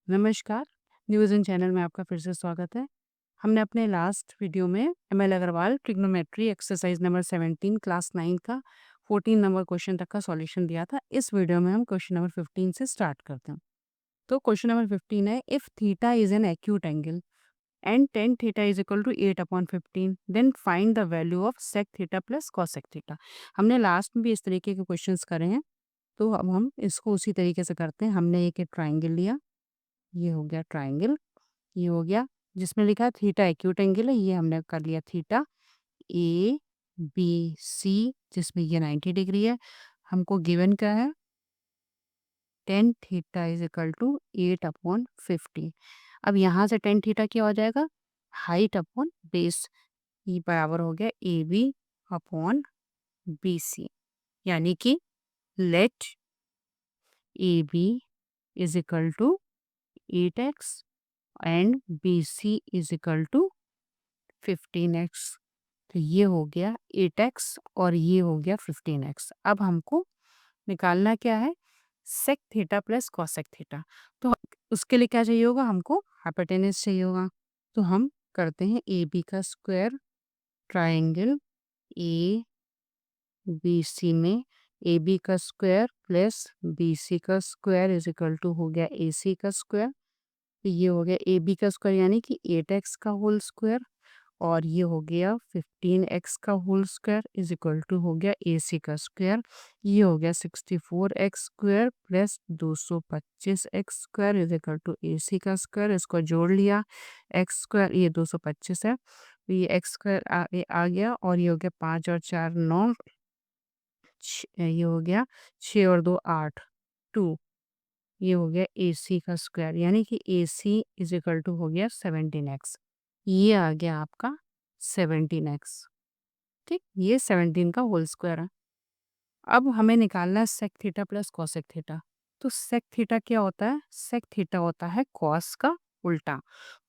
नमस्कार, न्यूज़ इन चैनल में आपका फिर से स्वागत है। हमने अपने लास्ट वीडियो में ML Agarwal trigonometry exercise number 17 class 9 का 14 नंबर क्वेश्चन तक का सॉल्यूशन दिया था। इस वीडियो में हम क्वेश्चन नंबर 15 से स्टार्ट करते हैं। तो क्वेश्चन नंबर 15 है, if theta is an acute angle and tan theta is equal to 8/15 then find the value of sec theta plus cosec theta. हमने लास्ट में भी इस तरीके के क्वेश्चंस करे हैं, तो अब हम इसको उसी तरीके से करते हैं। हमने एक ट्राइंगल लिया, ये हो गया ट्राइंगल, ये हो गया जिसमें लिखा है थीटा एक्यूट एंगल है, ये हमने कर लिया थीटा ए बी सी, जिसमें ये 90 डिग्री है। हमको गिवन क्या है, tan theta is equal to 8/50। अब यहाँ से टेन थीटा क्या हो जाएगा, हाइट अपॉन बेस, ये बराबर हो गया A B upon B C, यानी कि let A B is equal to 8x and B C is equal to 15x। तो ये हो गया 8x और ये हो गया 15x। अब हमको निकालना क्या है, sec theta plus cosec theta. तो उसके लिए क्या चाहिए होगा, हमको हाइपोटेनस चाहिए होगा। तो हम करते हैं ए बी का square, triangle A B C में ए बी का स्क्वायर प्लस बी सी का स्क्वायर इज इक्वल टू हो गया ए सी का स्क्वायर। तो ये हो गया ए बी का स्क्वायर यानी कि 8x का होल स्क्वायर, और ये हो गया 15x का whole square is equal to हो गया ए सी का स्क्वायर। ये हो गया 64x square plus 225x square is equal to A C का स्क्वायर। इसको जोड़ लिया, एक्स स्क्वायर ये 225 है, तो ये एक्स स्क्वायर आ गया, और ये हो गया 5 और 4 9, ये हो गया 6 और 2 8 2, ये हो गया ए सी का स्क्वायर, यानी कि ए सी इज इक्वल टू हो गया 17x। ये आ गया आपका 17x। ठीक, ये 17 का होल स्क्वायर है। अब हमें निकालना है sec theta plus cosec theta. तो सेक थीटा क्या होता है, सेक थीटा होता है कॉस का उल्टा।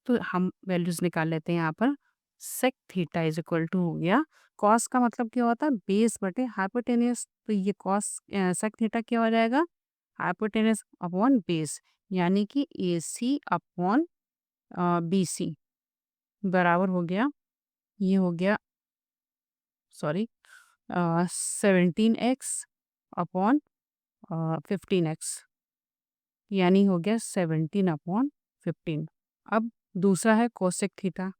तो हम वैल्यूज निकाल लेते हैं यहाँ पर। Sec theta is equal to हो गया, कॉस का मतलब क्या होता है, बेस बटे हाइपोटेनियस। तो ये कॉस सेक थीटा क्या हो जाएगा, हाइपोटेनस अपॉन बेस, यानी कि ए सी अपॉन बी सी बराबर हो गया, ये हो गया सॉरी 17x अपॉन 15x, यानी हो गया 17/15। अब दूसरा है cosec theta,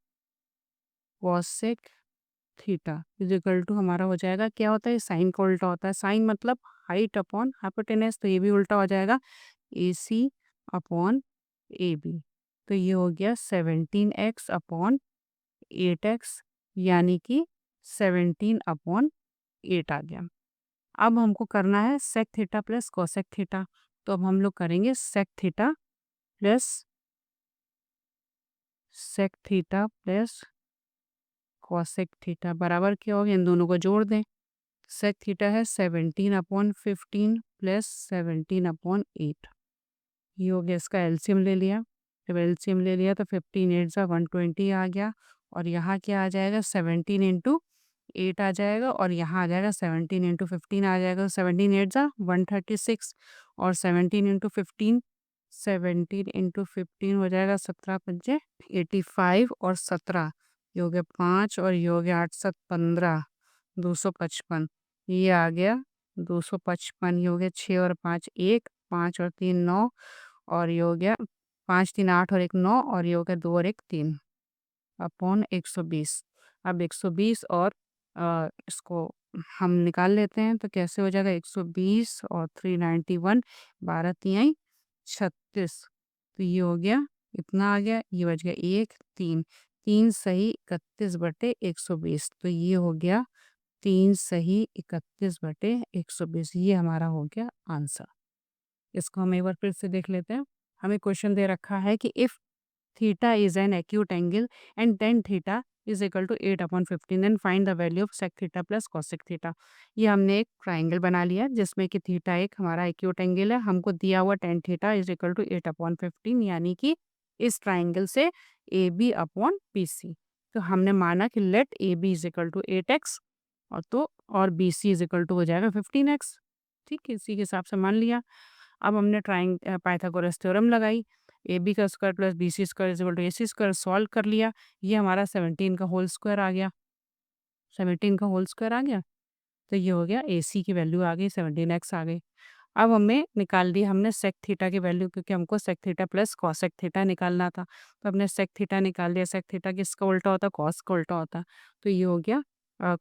cosec theta is equal to हमारा हो जाएगा, क्या होता है, साइन का उल्टा होता है। साइन मतलब हाइट अपॉन हाइपोटेनस, तो ये भी उल्टा हो जाएगा, ए सी अपॉन ए बी। तो ये हो गया 17x अपॉन 8x, यानी कि 17/8 आ गया। अब हमको करना है sec theta plus cosec theta. तो अब हम लोग करेंगे sec theta plus sec theta plus cosec theta बराबर क्या होगा, इन दोनों को जोड़ दें। सेक थीटा है 17/15 प्लस 17/8, ये हो गया, इसका एलसीएम ले लिया। जब एलसीएम ले लिया तो 15 8 सा 120 आ गया, और यहाँ क्या आ जाएगा, 17 इंटू 8 आ जाएगा, और यहाँ आ जाएगा 17 इंटू 15 आ जाएगा। 17 8 सा 136, और 17 इंटू 15, 17 इंटू 15 हो जाएगा 17 पंजे 85, और 17 ये हो गया 5, और ये हो गया 8 7 15 255, ये आ गया 255, ये हो गया 6 और 5 1, 5 और 3 9, और ये हो गया 5 3 8 और 1 9, और ये हो गया 2 और 1 3 अपॉन 120। अब 120 और इसको हम निकाल लेते हैं, तो कैसे हो जाएगा, 120 और 391, 12 तिहाई 36। तो ये हो गया, इतना आ गया, ये बच गया 1 3, 3 सही 31/120। तो ये हो गया 3 सही 31/120, ये हमारा हो गया आंसर। इसको हम एक बार फिर से देख लेते हैं। हमें क्वेश्चन दे रखा है कि if theta is an acute angle and tan theta is equal to 8/15 then find the value of sec theta plus cosec theta. ये हमने एक ट्राइंगल बना लिया जिसमें कि थीटा एक हमारा एक्यूट एंगल है, हमको दिया हुआ tan theta is equal to 8/15, यानी कि इस ट्राइंगल से A B upon B C. तो हमने माना कि let A B is equal to 8x, और B C is equal to हो जाएगा 15x। ठीक है, इसी के हिसाब से मान लिया। अब हमने पाइथागोरस थ्योरम लगाई। ए बी का square plus B C square is equal to A C square solve कर लिया। ये हमारा 17 का होल स्क्वायर आ गया। 17 का होल स्क्वायर आ गया। तो ये हो गया ए सी की वैल्यू आ गई 17x आ गई। अब हमें निकाल दी हमने सेक थीटा की वैल्यू, क्योंकि हमको sec theta plus cosec theta निकालना था। तो हमने सेक थीटा निकाल दिया। सेक थीटा किसका उल्टा होता है? कॉस का उल्टा होता है। तो ये हो गया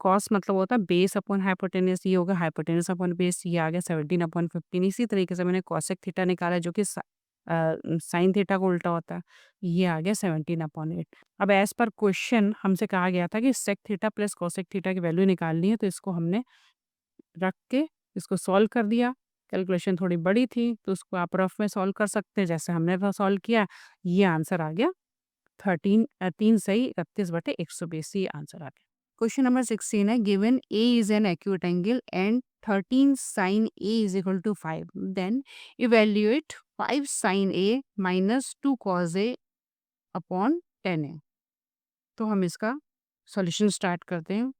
कॉस मतलब होता है बेस अपॉन हाइपोटेन्यूस, ये होगा हाइपोटेन्यूस अपॉन बेस, ये आ गया 17/15। इसी तरीके से मैंने कॉसेक थीटा निकाला जो कि साइन थीटा का उल्टा होता है, ये आ गया 17/8। अब एज पर क्वेश्चन हमसे कहा गया था कि sec theta plus cosec theta की वैल्यू निकालनी है, तो इसको हमने रख के इसको सॉल्व कर दिया। कैलकुलेशन थोड़ी बड़ी थी तो उसको आप रफ में सॉल्व कर सकते हैं जैसे हमने सॉल्व किया। ये आंसर आ गया 3 सही 31/120, ये आंसर आ गया। क्वेश्चन नंबर 16 है, given A is an acute angle and 13 sine A is equal to 5, then evaluate 5 sine A minus 2 cos A upon 10 A. तो हम इसका सॉल्यूशन स्टार्ट करते हैं।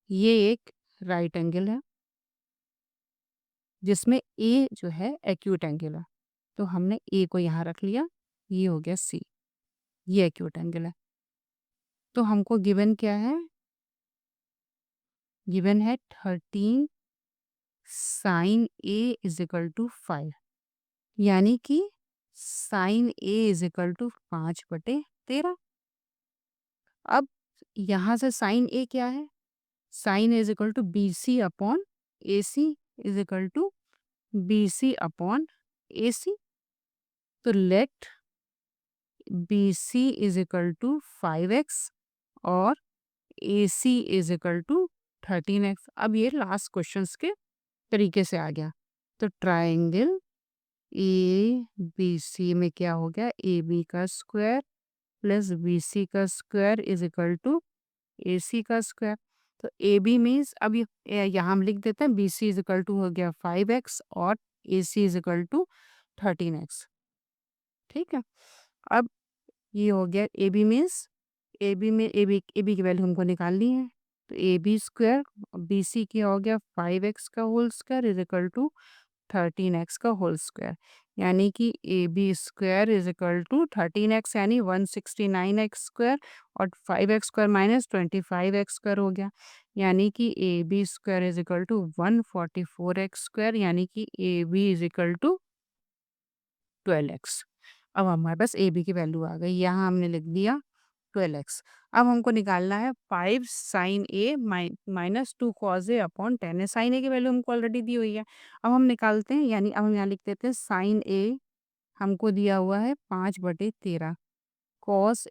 ये एक राइट एंगल है जिसमें ए जो है एक्यूट एंगल है, तो हमने ए को यहाँ रख लिया। ये हो गया सी, ये एक्यूट एंगल है। तो हमको गिवन क्या है? गिवन है 13 sine A is equal to 5, यानी कि sine A is equal to 5/13। अब यहाँ से साइन ए क्या है? Sine A is equal to B C upon A C is equal to B C upon A C. तो let B C is equal to 5x और A C is equal to 13x। अब ये last questions के तरीके से आ गया। तो triangle A B C में क्या हो गया? ए बी का स्क्वायर प्लस बी सी का square is equal to A C का स्क्वायर। तो ए बी मीन्स अब यहाँ हम लिख देते हैं B C is equal to हो गया 5x और A C is equal to 13x। ठीक है। अब ये हो गया A B means A B में ए बी की वैल्यू हमको निकालनी है। तो A B square B C की हो गया 5x का whole square is equal to 13x का होल स्क्वायर, यानी कि A B square is equal to 13x यानी 169x स्क्वायर और 5x square minus 25x square हो गया, यानी कि A B square is equal to 144x square, यानी कि A B is equal to 12x। अब हमारे पास ए बी की वैल्यू आ गई, यहाँ हमने लिख दिया 12x। अब हमको निकालना है 5 sine A minus 2 cos A upon 10 है। साइन ए की वैल्यू हमको ऑलरेडी दी हुई है। अब हम निकालते हैं, यानी अब हम यहाँ लिख देते हैं साइन ए हमको दिया हुआ है 5/13। कॉस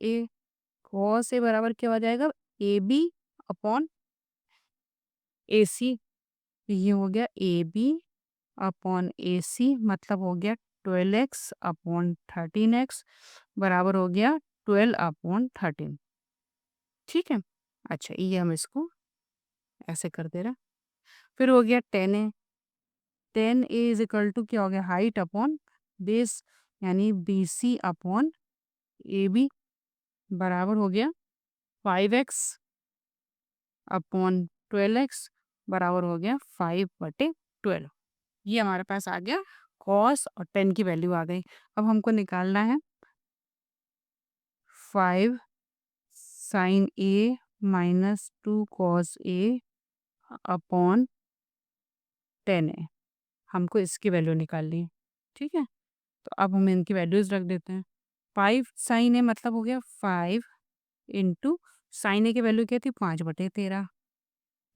ए बराबर क्या हो जाएगा? ए बी अपॉन ए सी। ये हो गया ए बी अपॉन ए सी, मतलब हो गया 12x अपॉन 13x बराबर हो गया 12/13। ठीक है। अच्छा, ये हम इसको ऐसे कर दे रहे हैं। फिर हो गया 10a। 10a is equal to क्या हो गया? हाइट अपॉन बेस, यानी B C upon A B बराबर हो गया 5x अपॉन 12x बराबर हो गया 5/12। ये हमारे पास आ गया कॉस और 10 की वैल्यू आ गई। अब हमको निकालना है 5 sine A minus 2 cos A upon 10a। हमको इसकी वैल्यू निकालनी है। ठीक है। तो अब हम इनकी वैल्यूज रख देते हैं। 5 साइन ए मतलब हो गया 5 इंटू साइन ए की वैल्यू क्या थी? 5/13।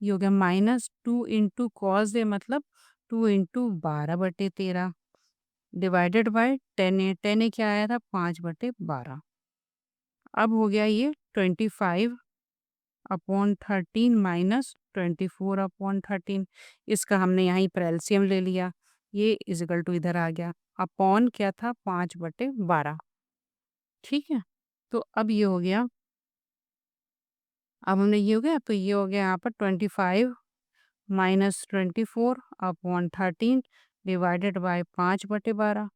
ये हो गया माइनस 2 इंटू कॉस ए मतलब 2 into 12/13 divided by 10a। 10a क्या आया था? 5/12। अब हो गया ये 25/13 माइनस 24/13। इसका हमने यहाँ पर एलसीएम ले लिया, ये इजिकल टू इधर आ गया। अपॉन क्या था? 5/12। ठीक है। तो अब ये हो गया, अब हमने ये हो गया, तो ये हो गया यहाँ पर 25 माइनस 24/13 डिवाइडेड बाय 5/12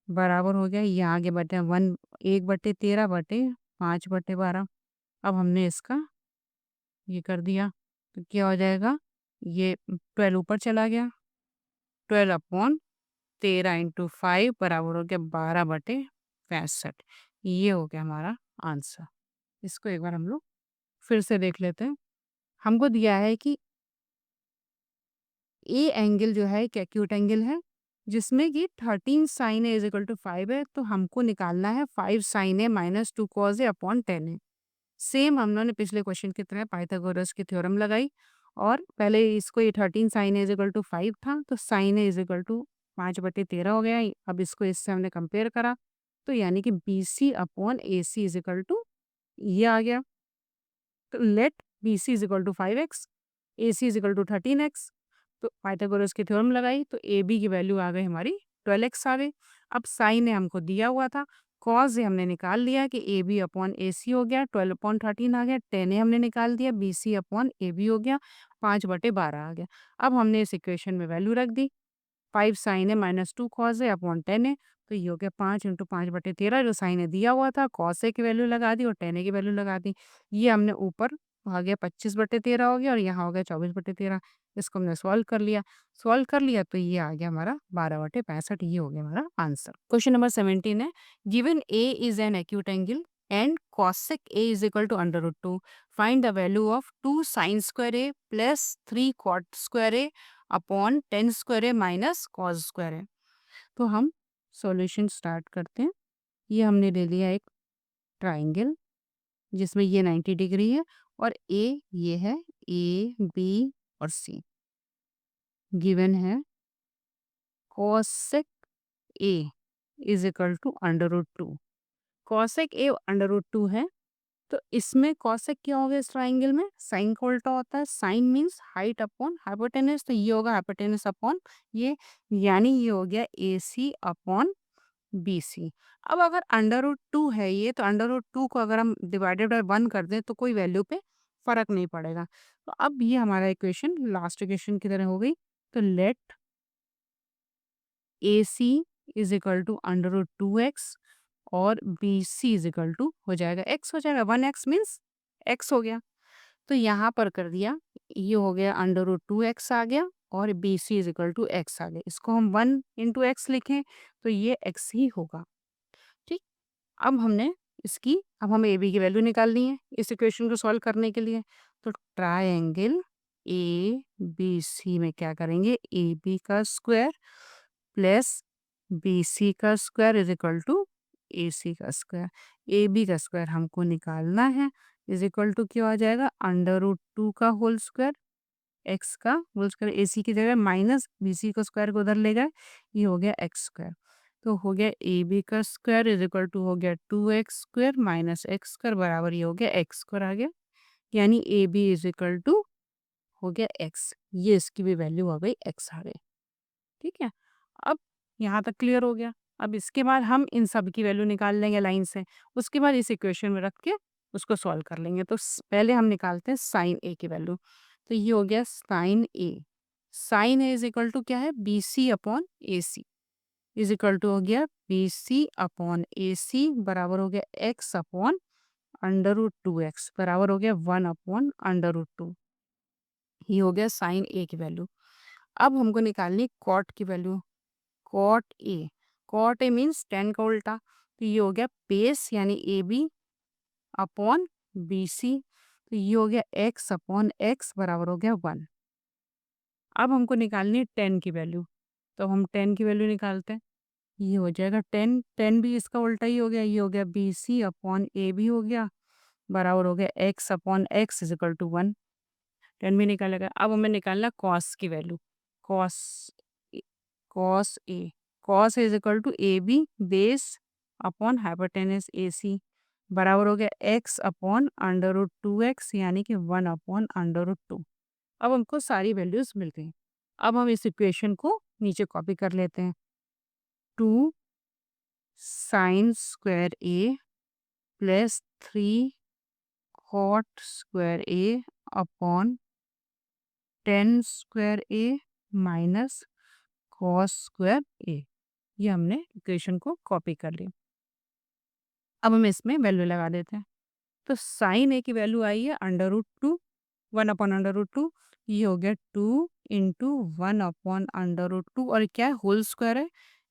बराबर हो गया, ये आगे बटे 1/13/5/12। अब हमने इसका ये कर दिया, तो क्या हो जाएगा? ये 12 ऊपर चला गया, 12/13 13 इंटू 5 बराबर हो गया 12/65। ये हो गया हमारा आंसर। इसको एक बार हम लोग फिर से देख लेते हैं। हमको दिया है कि ए एंगल जो है एक एक्यूट एंगल है जिसमें कि 13 sine A is equal to 5 है, तो हमको निकालना है 5 sine A minus 2 cos A upon 10 A. Same हम लोगों ने पिछले क्वेश्चन की तरह पाइथागोरस की थ्योरम लगाई और पहले इसको ये 13 sine A is equal to 5 था, तो sine A is equal to 5/13 हो गया। अब इसको इससे हमने कंपेयर करा, तो यानी कि B C upon A C is equal to ये आ गया। तो let B C is equal to 5x, A C is equal to 13x। तो पाइथागोरस की थ्योरम लगाई तो ए बी की वैल्यू आ गई हमारी 12x आ गई। अब साइन ए हमको दिया हुआ था, कॉज ए हमने निकाल लिया कि ए बी अपॉन ए सी हो गया, 12/13 आ गया, 10 ए हमने निकाल दिया, B C upon A B हो गया, 5/12 आ गया। अब हमने इस इक्वेशन में वैल्यू रख दी, 5 sine A minus 2 cos A upon 10 A, तो ये हो गया 5 इंटू 5/13। जो साइन ए दिया हुआ था कॉस ए की वैल्यू लगा दी और 10 ए की वैल्यू लगा दी। ये हमने ऊपर आ गया 25/13 हो गया और यहाँ हो गया 24/13। इसको हमने सॉल्व कर लिया तो ये आ गया हमारा 12/65। ये हो गया हमारा आंसर। क्वेश्चन नंबर 17 है, given A is an acute angle and cosec A is equal to under root 2. Find the value of 2 sin square A plus 3 cot square A upon 10 square A minus cos square A. तो हम solution start करते हैं। ये हमने ले लिया एक triangle जिसमें ये 90 डिग्री है और ए ये है, ए बी और सी। गिवन है cosec A is equal to under root 2। cosec A under root 2 है, तो इसमें कॉसेक क्या हो गया इस ट्राइंगल में, साइन का उल्टा होता है। Sine means height upon hypotenuse, तो ये होगा हाइपोटेनस अपॉन ये, यानी ये हो गया ए सी अपॉन बी सी। अब अगर अंडर रूट 2 है ये, तो अंडर रूट 2 को अगर हम डिवाइडेड बाय 1 कर दें तो कोई वैल्यू पे फर्क नहीं पड़ेगा। तो अब ये हमारा इक्वेशन लास्ट इक्वेशन की तरह हो गई। तो let A C is equal to under root 2x और B C is equal to हो जाएगा x, हो जाएगा 1x मीन्स x हो गया। तो यहाँ पर कर दिया, ये हो गया अंडर रूट 2x आ गया और B C is equal to x आ गया। इसको हम 1 इंटू एक्स लिखें तो ये x ही होगा। ठीक, अब हमें ए बी की वैल्यू निकालनी है इस इक्वेशन को सॉल्व करने के लिए। तो ट्राइंगल ए बी सी में क्या करेंगे, ए बी का स्क्वायर प्लस बी सी का square is equal to A C का स्क्वायर। ए बी का स्क्वायर हमको निकालना है, इज इक्वल टू क्या आ जाएगा, अंडर रूट 2 का होल स्क्वायर, एक्स का होल स्क्वायर, ए सी की जगह माइनस बी सी का स्क्वायर को उधर ले गए, ये हो गया एक्स स्क्वायर। तो हो गया ए बी का स्क्वायर इज इक्वल टू हो गया 2x square minus x square बराबर ये हो गया एक्स स्क्वायर आ गया, यानी A B is equal to हो गया एक्स। ये इसकी भी वैल्यू आ गई, एक्स आ गई। ठीक है, अब यहाँ तक क्लियर हो गया। अब इसके बाद हम इन सब की वैल्यू निकाल लेंगे लाइन से, उसके बाद इस इक्वेशन में रख के उसको सॉल्व कर लेंगे। तो पहले हम निकालते हैं साइन ए की वैल्यू। तो ये हो गया sine A, sine A is equal to क्या है, B C upon A C is equal to हो गया B C upon A C बराबर हो गया x upon under root 2x बराबर हो गया 1 अपॉन अंडर रूट 2। ये हो गया साइन ए की वैल्यू। अब हमको निकालनी कॉट की value, cot A means tan का उल्टा। तो ये हो गया बेस यानी A B upon B C, तो ये हो गया एक्स अपॉन एक्स बराबर हो गया 1। अब हमको निकालनी है 10 की वैल्यू, तो हम 10 की वैल्यू निकालते हैं। ये हो जाएगा 10, 10 भी इसका उल्टा ही हो गया, ये हो गया B C upon A B हो गया बराबर हो गया x upon x is equal to 1। 10 भी निकालेगा। अब हमें निकालना कॉस की value, cos cos A, cos is equal to A B base upon hypotenuse A C बराबर हो गया x upon under root 2x यानी कि 1 अपॉन अंडर रूट 2। अब हमको सारी वैल्यूज मिल गई। अब हम इस इक्वेशन को नीचे कॉपी कर लेते हैं। 2 sine square A plus 3 cot square A upon 10 square A minus cos square ए। ये हमने इक्वेशन को कॉपी कर ली। अब हम इसमें वैल्यू लगा देते हैं। तो साइन ए की वैल्यू आई है अंडर रूट 2, 1 अपॉन अंडर रूट 2, ये हो गया 2 इंटू 1/√2 और क्या है होल स्क्वायर है,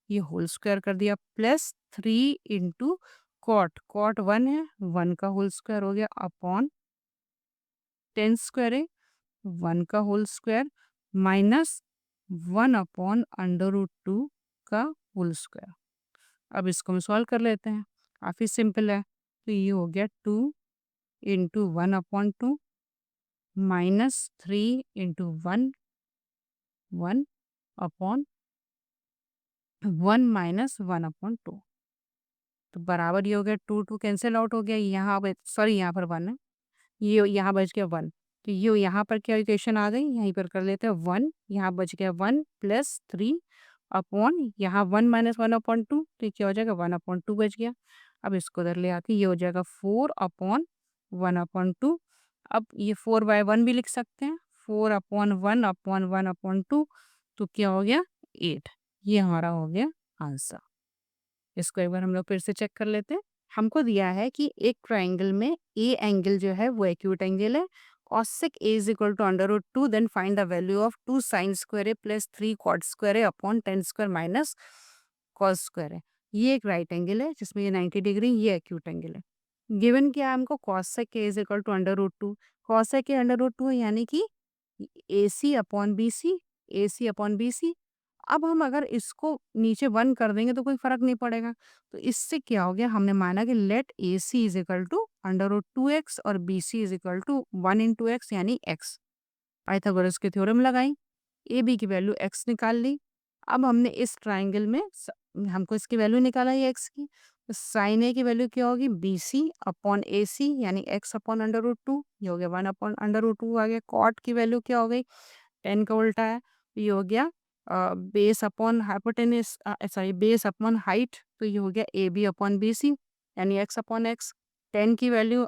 ये होल स्क्वायर कर दिया प्लस 3 इंटू कॉट, कॉट 1 है 1 का होल स्क्वायर हो गया अपॉन टेन स्क्वायर है 1 का होल स्क्वायर माइनस 1/√2 का होल स्क्वायर। अब इसको हम सॉल्व कर लेते हैं, काफ़ी सिंपल है। तो ये हो गया 2 into 1/2 minus 3 into 1 upon 1 minus 1/2 तो बराबर ये हो गया 2 कैंसिल आउट हो गया, यहाँ पे सॉरी यहाँ पर 1 है, ये यहाँ बच गया 1, तो ये यहाँ पर क्या इक्वेशन आ गई, यहीं पर कर लेते हैं 1, यहाँ बच गया 1 प्लस 3 अपॉन यहाँ 1 माइनस 1/2 तो क्या हो जाएगा 1/2 बच गया। अब इसको उधर ले आके ये हो जाएगा 4/1/2। अब ये 4/1 भी लिख सकते हैं, 4/1/1/2 तो क्या हो गया 8, ये हमारा हो गया आंसर। इसको एक बार हम लोग फिर से चेक कर लेते हैं। हमको दिया है कि एक ट्राइंगल में ए एंगल जो है वो एक्यूट एंगल है, cosec a is equal to √2 then find the value of 2 sin square a plus 3 cot square a upon 10 square minus cos square है। ये एक राइट एंगल है जिसमें ये 90 डिग्री, ये एक्यूट एंगल है। गिवन क्या है हमको cosec a is equal to √2, cosec a √2 है यानी कि AC/BC। अब हम अगर इसको नीचे 1 कर देंगे तो कोई फ़र्क नहीं पड़ेगा। तो इससे क्या हो गया, हमने माना कि let AC is equal to √2x और BC is equal to 1 into x यानी x। पाइथागोरस की थ्योरम लगाई, AB की वैल्यू x निकाल ली। अब हमने इस ट्राइंगल में हमको इसकी वैल्यू निकाला है x की, तो साइन A की वैल्यू क्या होगी BC अपॉन AC यानी x अपॉन √2, ये हो गया 1 अपॉन √2 आ गया। कॉट की वैल्यू क्या हो गई 10 का उल्टा है, तो ये हो गया base upon hypotenuse sorry base upon height, तो ये हो गया AB अपॉन BC यानी x अपॉन x। 10 की value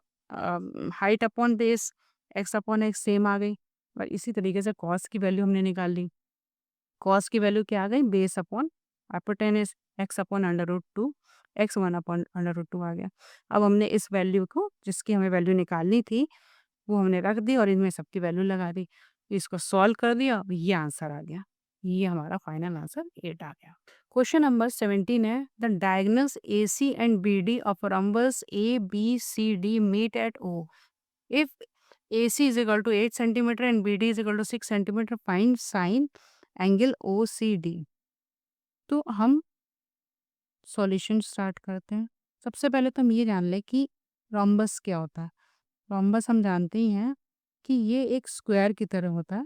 height upon base, x upon x same आ गई। और इसी तरीके से कॉस की वैल्यू हमने निकाल ली, कॉस की वैल्यू क्या आ गई base upon hypotenuse x upon √2, x 1 upon √2 आ गया। अब हमने इस वैल्यू को जिसकी हमें वैल्यू निकालनी थी वो हमने रख दी और इनमें सबकी वैल्यू लगा दी, इसको सॉल्व कर दिया, अब ये आंसर आ गया। ये हमारा फाइनल आंसर 8 आ गया। क्वेश्चन नंबर 17 है the diagonals AC and BD of rhombus ABCD meet at O। If AC is equal to 8 centimeter and BD is equal to 6 centimeter, find sin angle OCD। तो हम solution start करते हैं। सबसे पहले तो हम ये जान लें कि रोम्बस क्या होता है। रोम्बस हम जानते ही हैं कि ये एक स्क्वायर की तरह होता है।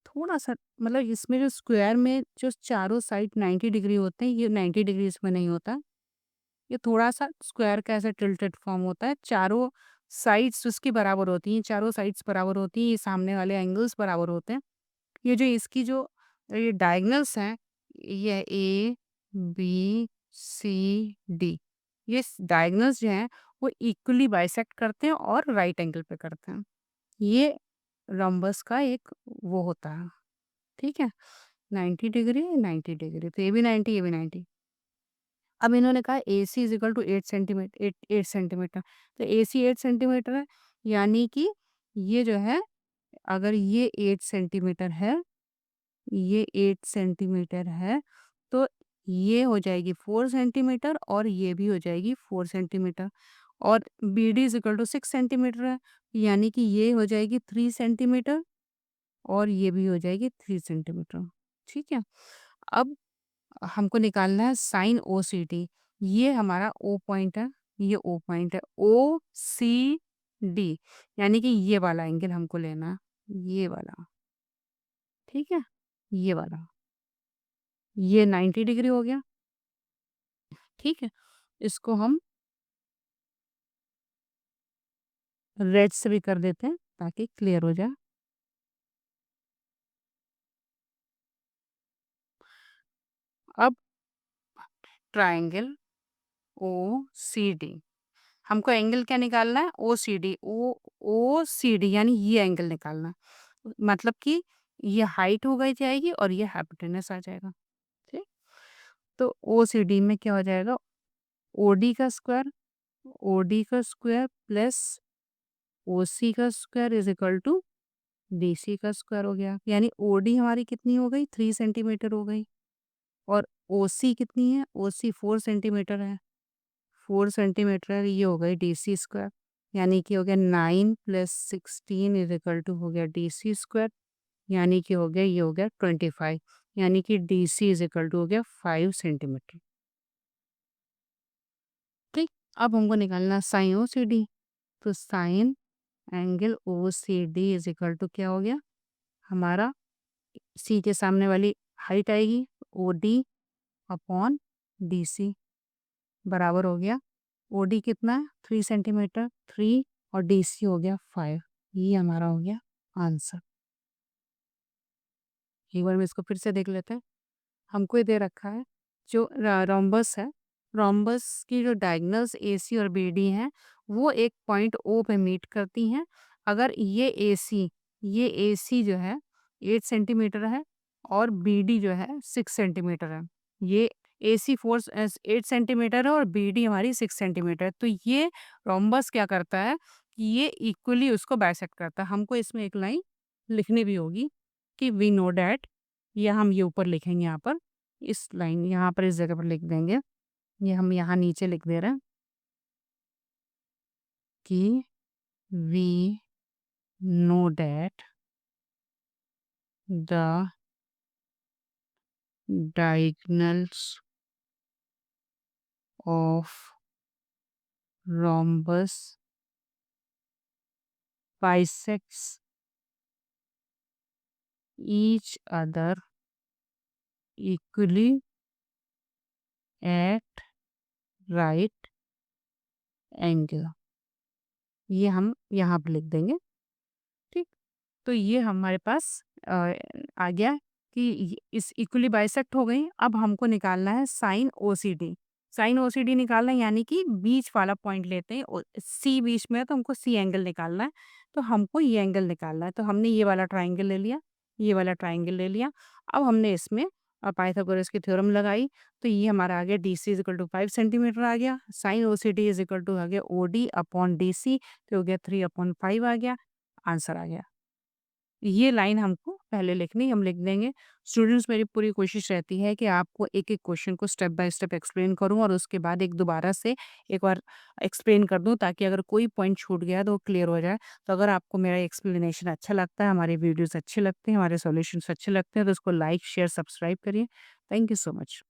थोड़ा-सा मतलब इसमें जो स्क्वायर में जो चारों साइड 90 डिग्री होते हैं, ये 90 डिग्री इसमें नहीं होता। ये थोड़ा-सा स्क्वायर का ऐसा टिल्टेड फॉर्म होता है। चारों साइड्स उसकी बराबर होती हैं, चारों साइड्स बराबर होती हैं, ये सामने वाले एंगल्स बराबर होते हैं। ये जो इसकी जो ये डायगोनल्स हैं, ये ए, बी, सी, डी, ये स डायगोनल्स जो हैं, वो इक्वली बाइसेक्ट करते हैं और राइट एंगल पे करते हैं। ये रोम्बस का एक वो होता है, ठीक है? 90 डिग्री, 90 डिग्री, तो ये भी 90, ये भी 90। अब इन्होंने कहा AC is equal to 8 centimetre, तो AC 8 सेंटीमीटर है, यानी कि ये जो है अगर ये 8 सेंटीमीटर है, ये 8 सेंटीमीटर है, तो ये हो जाएगी 4 सेंटीमीटर और ये भी हो जाएगी 4 सेंटीमीटर और BD is equal to 6 centimetre है, यानी कि ये हो जाएगी 3 सेंटीमीटर और ये भी हो जाएगी 3 सेंटीमीटर, ठीक है? अब हमको निकालना है साइन OCD, ये हमारा O पॉइंट है, ये O पॉइंट है, OCD यानी कि ये वाला एंगल हमको लेना है, ये वाला, ठीक है? ये वाला, ये 90 डिग्री हो गया, ठीक है? इसको हम रेड से भी कर देते हैं ताकि क्लियर हो जाए। अब ट्रायंगल OCD, हमको एंगल क्या निकालना है OCD, OCD यानी ये एंगल निकालना है। मतलब कि ये हाइट हो गई जाएगी और ये हाइपोटेनस आ जाएगा, ठीक? तो OCD में क्या हो जाएगा OD का स्क्वायर प्लस OC का square is equal to DC का स्क्वायर हो गया, यानी ओडी हमारी कितनी हो गई, 3 सेंटीमीटर हो गई। और ओसी कितनी है, ओसी 4 सेंटीमीटर है, 4 सेंटीमीटर है, ये हो गई डीसी स्क्वायर। यानी कि हो गया 9 + 16 = हो गया डीसी स्क्वायर, यानी कि हो गया ये हो गया 25, यानी कि डीसी = हो गया 5 सेंटीमीटर। ठीक, अब हमको निकालना साइन ओसीडी। तो साइन एंगल ओसीडी क्या हो गया हमारा, सी के सामने वाली हाइट आएगी ओडी अपॉन डीसी, बराबर हो गया ओडी कितना है 3 सेंटीमीटर 3, और डीसी हो गया 5। ये हमारा हो गया आंसर। एक बार मैं इसको फिर से देख लेते हैं। हमको ये दे रखा है जो रोम्बस है, रोम्बस की जो डायगोनल्स एसी और बीडी हैं वो एक पॉइंट ओ पे मीट करती हैं। अगर ये एसी जो है 8 सेंटीमीटर है और बीडी जो है 6 सेंटीमीटर है। ये एसी फोर्स 8 सेंटीमीटर है और बीडी हमारी 6 सेंटीमीटर है। तो ये रोम्बस क्या करता है कि ये इक्वली उसको बाइसेक्ट करता है। हमको इसमें एक लाइन लिखनी भी होगी कि वी नो डैट, या हम ये ऊपर लिखेंगे यहाँ पर, इस लाइन यहाँ पर इस जगह पर लिख देंगे, ये हम यहाँ नीचे लिख दे रहे हैं कि we know that the diagonals of rhombus bisects each other equally at right angle। ये हम यहाँ पे लिख देंगे। ठीक, तो ये हमारे पास अ, आ गया कि इस इक्वली बाइसेक्ट हो गई। अब हमको निकालना है साइन ओसीडी। साइन ओसीडी निकालना है यानी कि बीच वाला पॉइंट लेते हैं, सी बीच में है तो हमको सी एंगल निकालना है। तो हमको ये एंगल निकालना है, तो हमने ये वाला ट्राइंगल ले लिया, ये वाला ट्राइंगल ले लिया। अब हमने इसमें पाइथागोरस की थ्योरम लगाई, तो ये हमारा आ गया D C is equal to 5 centimetre आ गया, sine O C D is equal to आ गया O D upon D C, तो हो गया 3/5 आ गया, आंसर आ गया। ये लाइन हमको पहले लिखनी, हम लिख देंगे। स्टूडेंट्स मेरी पूरी कोशिश रहती है कि आपको एक-एक क्वेश्चन को स्टेप बाय स्टेप एक्सप्लेन करूँ और उसके बाद एक दोबारा से एक बार एक्सप्लेन कर दूँ, ताकि अगर कोई पॉइंट छूट गया तो वो क्लियर हो जाए। तो अगर आपको मेरा एक्सप्लेनेशन अच्छा लगता है, हमारे वीडियोज़ अच्छे लगते हैं, हमारे सॉल्यूशंस अच्छे लगते हैं, तो उसको लाइक, शेयर, सब्सक्राइब करिए। Thank you so much.